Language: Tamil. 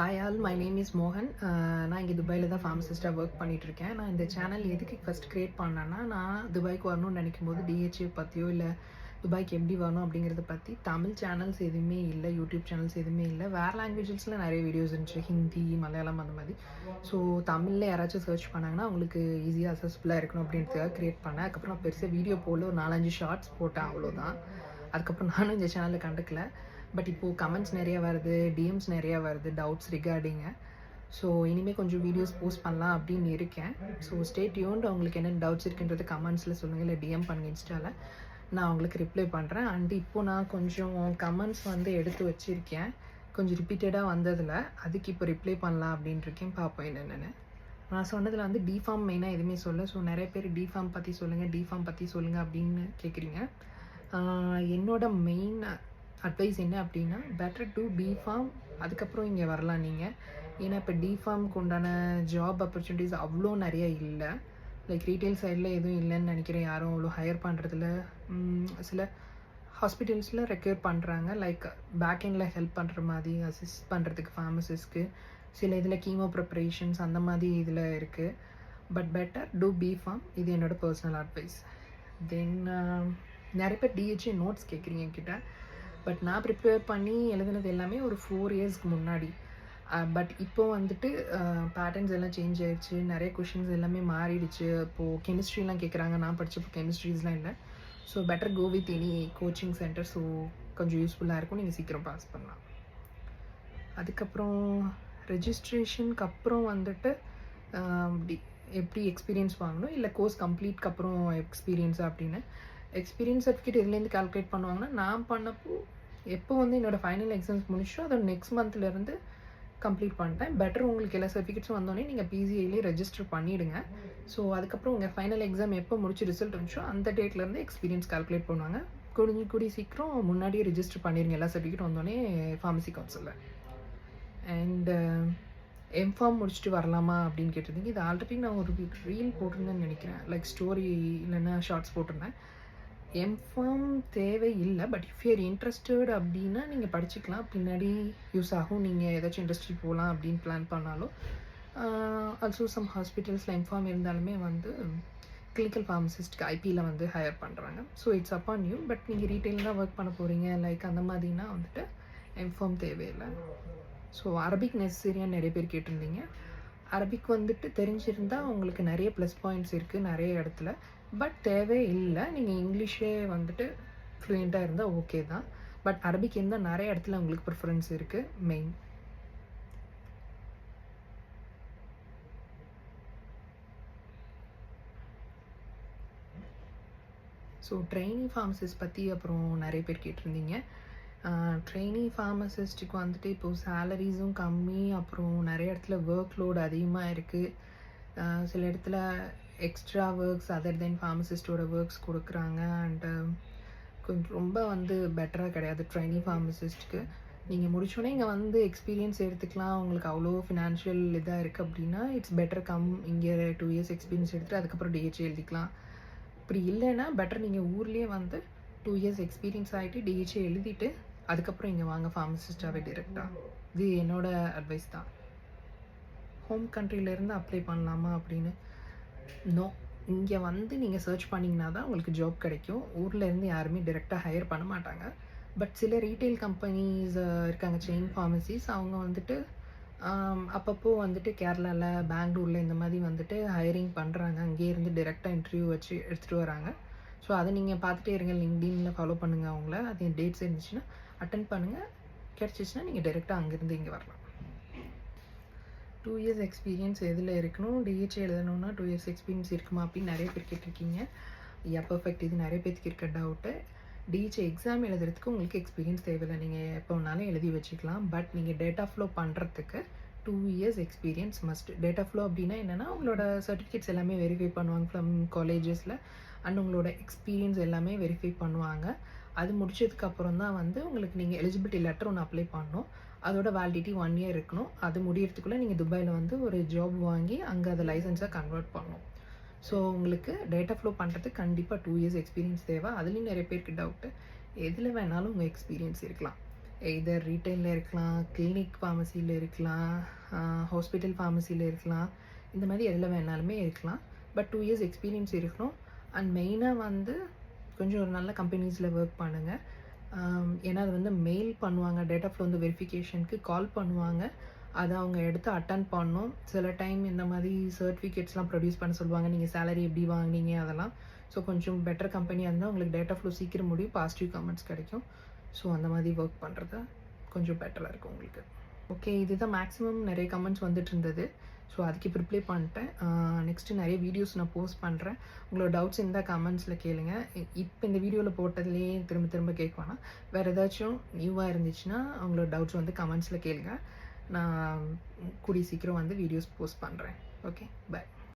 Hi all, my name is மோகன். நான் இங்கே துபாயில் தான் ஃபார்மசிஸ்ட்டாக ஒர்க் பண்ணிகிட்ருக்கேன். நான் இந்த சேனல் எதுக்கு ஃபஸ்ட் க்ரியேட் பண்ணேன்னா, நான் துபாய்க்கு வரணும்னு நினைக்கும் போது டிஹெச்ஏ பற்றியோ இல்லை துபாய்க்கு எப்படி வரணும் அப்படிங்கிறத பற்றி தமிழ் சேனல்ஸ் எதுவுமே இல்லை, யூடியூப் சேனல்ஸ் எதுவுமே இல்லை. வேறு லாங்குவேஜஸில் நிறைய வீடியோஸ் இருந்துச்சு, ஹிந்தி, மலையாளம் அந்த மாதிரி. ஸோ தமிழில் யாராச்சும் சர்ச் பண்ணாங்கன்னா அவங்களுக்கு ஈஸியாக அசஸ்பிளாக இருக்கணும் அப்படின்றதுக்காக க்ரியேட் பண்ணேன். அதுக்கப்புறம் பெருசாக வீடியோ போடல, ஒரு 4-5 ஷார்ட்ஸ் போட்டேன், அவ்வளோதான். அதுக்கப்புறம் நானும் இந்த சேனலில் கண்டுக்கல. பட் இப்போது கமெண்ட்ஸ் நிறையா வருது, டிஎம்ஸ் நிறையா வருது, டவுட்ஸ் ரிகார்டிங்க. ஸோ இனிமேல் கொஞ்சம் வீடியோஸ் போஸ்ட் பண்ணலாம் அப்படின்னு இருக்கேன். So stay tuned. அவங்களுக்கு என்னென்ன டவுட்ஸ் இருக்குன்றது கமெண்ட்ஸில் சொல்லுங்கள், இல்லை டிஎம் பண்ணுங்க இன்ஸ்டாவில். நான் அவங்களுக்கு ரிப்ளை பண்ணுறேன். அண்ட் இப்போது நான் கொஞ்சம் கமெண்ட்ஸ் எடுத்து வச்சுருக்கேன், கொஞ்சம் ரிப்பீட்டடாக வந்ததில். அதுக்கு இப்போ ரிப்ளை பண்ணலாம் அப்படின்ட்டு இருக்கேன். பார்ப்போம் என்னென்னு. நான் சொன்னதில் டிஃபார்ம் மெயினாக எதுவுமே சொல்ல. ஸோ நிறைய பேர் டிஃபார்ம் பற்றி சொல்லுங்கள் அப்படின்னு கேட்குறீங்க. என்னோட மெயின் அட்வைஸ் என்ன அப்படின்னா, பெட்டர் டு பிஃபார்ம், அதுக்கப்புறம் இங்கே வரலாம் நீங்கள். ஏன்னா இப்போ டிஃபார்முக்கு உண்டான ஜாப் ஆப்பர்ச்சுனிட்டிஸ் அவ்வளோ நிறைய இல்லை. லைக் ரீட்டைல் சைடில் எதுவும் இல்லைன்னு நினைக்கிறேன். யாரும் அவ்வளோ ஹையர் பண்ணுறதில்ல. சில ஹாஸ்பிட்டல்ஸில் ரெக்யூர் பண்ணுறாங்க, லைக் பேக்கெண்டில் ஹெல்ப் பண்ணுற மாதிரி, அசிஸ்ட் பண்ணுறதுக்கு ஃபார்மசிஸ்ட்க்கு. சில இதில் கீமோ ப்ரிப்பரேஷன்ஸ் அந்த மாதிரி இதில் இருக்குது. But better to B Pharm. இது என்னோடய பர்சனல் அட்வைஸ். தென் நிறைய பேர் டிஹெச்ஏ நோட்ஸ் கேட்குறீங்க என்கிட்ட. பட் நான் ப்ரிப்பேர் பண்ணி எழுதுனது எல்லாமே ஒரு 4 இயர்ஸ்க்கு முன்னாடி. பட் இப்போது பேட்டர்ன்ஸ் எல்லாம் சேஞ்ச் ஆகிடுச்சு, நிறைய கொஷின்ஸ் எல்லாமே மாறிடுச்சு. இப்போது கெமிஸ்ட்ரிலாம் கேட்குறாங்க. நான் படித்தப்போ கெமிஸ்ட்ரிஸ்லாம் இல்லை. So better go with any coaching centre. So கொஞ்சம் யூஸ்ஃபுல்லாக இருக்கும், நீங்கள் சீக்கிரம் பாஸ் பண்ணலாம். அதுக்கப்புறம் ரெஜிஸ்ட்ரேஷனுக்கு அப்புறம் எப்படி எக்ஸ்பீரியன்ஸ் வாங்கணும், இல்லை கோர்ஸ் கம்ப்ளீட்க்கு அப்புறம் எக்ஸ்பீரியன்ஸா அப்படின்னு. எக்ஸ்பீரியன்ஸ் சர்டிஃபிகேட் இதுலேருந்து கால்குலேட் பண்ணுவாங்கன்னா, நான் பண்ணப்போ எப்போ என்னோடய ஃபைனல் எக்ஸாம்ஸ் முடிச்சோ அதோட நெக்ஸ்ட் மந்த்லேருந்து கம்ப்ளீட் பண்ணிட்டேன். பெட்டர் உங்களுக்கு எல்லா சர்டிஃபிகேட்ஸும் வந்தோடனே நீங்கள் பிசிஐலேயே ரெஜிஸ்டர் பண்ணிவிடுங்க. ஸோ அதுக்கப்புறம் உங்கள் ஃபைனல் எக்ஸாம் எப்போ முடிச்சு ரிசல்ட் வந்துச்சோ அந்த டேட்லேருந்து எக்ஸ்பீரியன்ஸ் கால்குலேட் பண்ணுவாங்க. கூடி சீக்கிரம் முன்னாடியே ரெஜிஸ்டர் பண்ணிடுங்க எல்லா சர்டிஃபிகேட் வந்தோடனே ஃபார்மசி கவுன்சிலில். அண்டு எம்ஃபார்ம் முடிச்சுட்டு வரலாமா அப்படின்னு கேட்டிருந்தீங்க. இது ஆல்ரெடி நான் ஒரு ரீல் போட்டிருந்தேன்னு நினைக்கிறேன், லைக் ஸ்டோரி இல்லைன்னா ஷார்ட்ஸ் போட்டிருந்தேன். எம்ஃபார்ம் தேவை இல்லை, பட் இஃப் யூஆர் இன்ட்ரெஸ்டட் அப்படின்னா நீங்கள் படிச்சுக்கலாம், பின்னாடி யூஸ் ஆகும். நீங்கள் ஏதாச்சும் இண்டஸ்ட்ரி போகலாம் அப்படின்னு பிளான் பண்ணாலும். ஆல்சோ சம் ஹாஸ்பிட்டல்ஸில் எம்ஃபார்ம் இருந்தாலுமே கிளினிக்கல் ஃபார்மசிஸ்ட்க்கு ஐபியில் ஹையர் பண்ணுறாங்க. So it's up on you. But நீங்கள் ரீட்டெயில் தான் ஒர்க் பண்ண போகிறீங்க, லைக் அந்த மாதிரினா எம்ஃபார்ம் தேவையில்லை. ஸோ அரபிக் நெசசரியான்னு நிறைய பேர் கேட்டிருந்தீங்க. அரபிக் தெரிஞ்சிருந்தால் உங்களுக்கு நிறைய ப்ளஸ் பாயிண்ட்ஸ் இருக்குது நிறைய இடத்துல. பட் தேவை இல்லை. நீங்கள் இங்கிலீஷே ஃப்ளூயண்ட்டாக இருந்தால் ஓகே தான். பட் அரபிக் இருந்தால் நிறைய இடத்துல உங்களுக்கு ப்ரிஃபரன்ஸ் இருக்குது மெயின். ஸோ ட்ரெயினி ஃபார்மசிஸ்ட் பற்றி அப்புறம் நிறைய பேர் கேட்டிருந்தீங்க. ட்ரெயினி ஃபார்மசிஸ்ட்டுக்கு இப்போது சேலரிஸும் கம்மி, அப்புறம் நிறைய இடத்துல ஒர்க் லோடு அதிகமாக இருக்குது. சில இடத்துல எக்ஸ்ட்ரா ஒர்க்ஸ் அதர் தென் ஃபார்மசிஸ்டோட ஒர்க்ஸ் கொடுக்குறாங்க. அண்டு கொஞ்சம் ரொம்ப பெட்டராக கிடையாது ட்ரெயினி ஃபார்மசிஸ்ட்டுக்கு. நீங்கள் முடிச்சோடனே இங்கே எக்ஸ்பீரியன்ஸ் எடுத்துக்கலாம், உங்களுக்கு அவ்வளோ ஃபினான்ஷியல் இதாக இருக்குது அப்படின்னா இட்ஸ் பெட்டர் இங்கே 2 இயர்ஸ் எக்ஸ்பீரியன்ஸ் எடுத்துகிட்டு அதுக்கப்புறம் டிஹெச்ஏ எழுதிக்கலாம். இப்படி இல்லைன்னா பெட்டர் நீங்கள் ஊர்லேயே 2 இயர்ஸ் எக்ஸ்பீரியன்ஸ் ஆகிட்டு டிஹெச்ஏ எழுதிட்டு அதுக்கப்புறம் இங்கே வாங்க ஃபார்மசிஸ்டாகவே டிரெக்டாக. இது என்னோடய அட்வைஸ் தான். ஹோம் கண்ட்ரிலேருந்து அப்ளை பண்ணலாமா அப்படின்னு நோ. இங்கே நீங்கள் சர்ச் பண்ணிங்கன்னா தான் உங்களுக்கு ஜாப் கிடைக்கும். ஊர்லேருந்து யாருமே டிரெக்டாக ஹையர் பண்ண மாட்டாங்க. பட் சில ரீட்டைல் கம்பெனிஸ் இருக்காங்க, செயின் ஃபார்மசிஸ். அவங்க அப்பப்போ கேரளாவில், பெங்களூரில் இந்த மாதிரி ஹையரிங் பண்ணுறாங்க. அங்கேயே இருந்து டிரெக்டாக இன்டர்வியூ வச்சு எடுத்துகிட்டு வராங்க. ஸோ அதை நீங்கள் பார்த்துட்டே இருங்க, லிங்க்டின்ல ஃபாலோ பண்ணுங்கள் அவங்கள. அது டேட்ஸ் இருந்துச்சுன்னா அட்டன் பண்ணுங்கள், கிடச்சிச்சின்னா நீங்கள் டிரெக்டாக அங்கேருந்து இங்கே வரலாம். 2 இயர்ஸ் எக்ஸ்பீரியன்ஸ் எதில் இருக்கணும், டிஹெச்ஏ எழுதணுன்னா 2 இயர்ஸ் எக்ஸ்பீரியன்ஸ் இருக்குமா அப்படின்னு நிறைய பேர் கேட்டிருக்கீங்க. பர்ஃபெக்ட். இது நிறைய பேருக்கு இருக்க டவுட்டு. டிஹெச்ஏ எக்ஸாம் எழுதுறதுக்கு உங்களுக்கு எக்ஸ்பீரியன்ஸ் தேவையில்லை, நீங்கள் எப்போ வேணாலும் எழுதி வச்சுக்கலாம். பட் நீங்கள் டேட்டா ஃப்ளோ பண்ணுறதுக்கு 2 years experience must. Data flow அப்படின்னா என்னென்னா, உங்களோட சர்டிஃபிகேட்ஸ் எல்லாமே வெரிஃபை பண்ணுவாங்க ஃப்ரம் காலேஜஸில். அண்ட் உங்களோட எக்ஸ்பீரியன்ஸ் எல்லாமே வெரிஃபை பண்ணுவாங்க. அது முடிச்சதுக்கப்புறம் தான் உங்களுக்கு நீங்கள் எலிஜிபிலிட்டி லெட்டர் ஒன்று அப்ளை பண்ணணும். அதோட வேலிடிட்டி 1 இயர் இருக்கணும். அது முடியறதுக்குள்ளே நீங்கள் துபாயில் ஒரு ஜாப் வாங்கி அங்கே அதை லைசன்ஸாக கன்வெர்ட் பண்ணணும். ஸோ உங்களுக்கு டேட்டா ஃப்ளோ பண்ணுறதுக்கு கண்டிப்பாக 2 இயர்ஸ் எக்ஸ்பீரியன்ஸ் தேவை. அதுலேயும் நிறைய பேருக்கு டவுட்டு, எதில் வேணாலும் உங்கள் எக்ஸ்பீரியன்ஸ் இருக்கலாம். எய்தர் ரீட்டெயிலில் இருக்கலாம், கிளினிக் ஃபார்மசியில் இருக்கலாம், ஹாஸ்பிட்டல் ஃபார்மசியில் இருக்கலாம். இந்த மாதிரி எதில் வேணாலுமே இருக்கலாம். பட் 2 இயர்ஸ் எக்ஸ்பீரியன்ஸ் இருக்கணும். அண்ட் மெயினாக வந்து கொஞ்சம் ஒரு நல்ல கம்பெனிஸில் ஒர்க் பண்ணுங்கள். ஏன்னா அது வந்து மெயில் பண்ணுவாங்க, டேட்டா ஃப்ளோ வந்து வெரிஃபிகேஷனுக்கு கால் பண்ணுவாங்க. அதை அவங்க எடுத்து அட்டன் பண்ணணும். சில டைம் இந்த மாதிரி சர்டிஃபிகேட்ஸ்லாம் ப்ரொடியூஸ் பண்ண சொல்லுவாங்க, நீங்கள் சேலரி எப்படி வாங்கினீங்க அதெல்லாம். ஸோ கொஞ்சம் பெட்டர் கம்பெனியாக இருந்தால் உங்களுக்கு டேட்டா ஃப்ளோ சீக்கிரம் முடியும், பாசிட்டிவ் கமெண்ட்ஸ் கிடைக்கும். ஸோ அந்த மாதிரி ஒர்க் பண்ணுறது கொஞ்சம் பெட்டராக இருக்கும் உங்களுக்கு. ஓகே, இதுதான் மேக்ஸிமம் நிறைய கமெண்ட்ஸ் வந்துட்டு இருந்தது. ஸோ அதுக்கு இப்போ ரிப்ளை பண்ணிட்டேன். நெக்ஸ்ட்டு நிறைய வீடியோஸ் நான் போஸ்ட் பண்ணுறேன். உங்களோட டவுட்ஸ் இருந்தால் கமெண்ட்ஸில் கேளுங்க. இப்போ இந்த வீடியோவில் போட்டதுலேயே திரும்ப திரும்ப கேட்க வேணாம். வேறு ஏதாச்சும் நியூவாக இருந்துச்சுன்னா உங்களோட டவுட்ஸ் வந்து கமெண்ட்ஸில் கேளுங்க. நான் கூடிய சீக்கிரம் வந்து வீடியோஸ் போஸ்ட் பண்ணுறேன். Okay, by.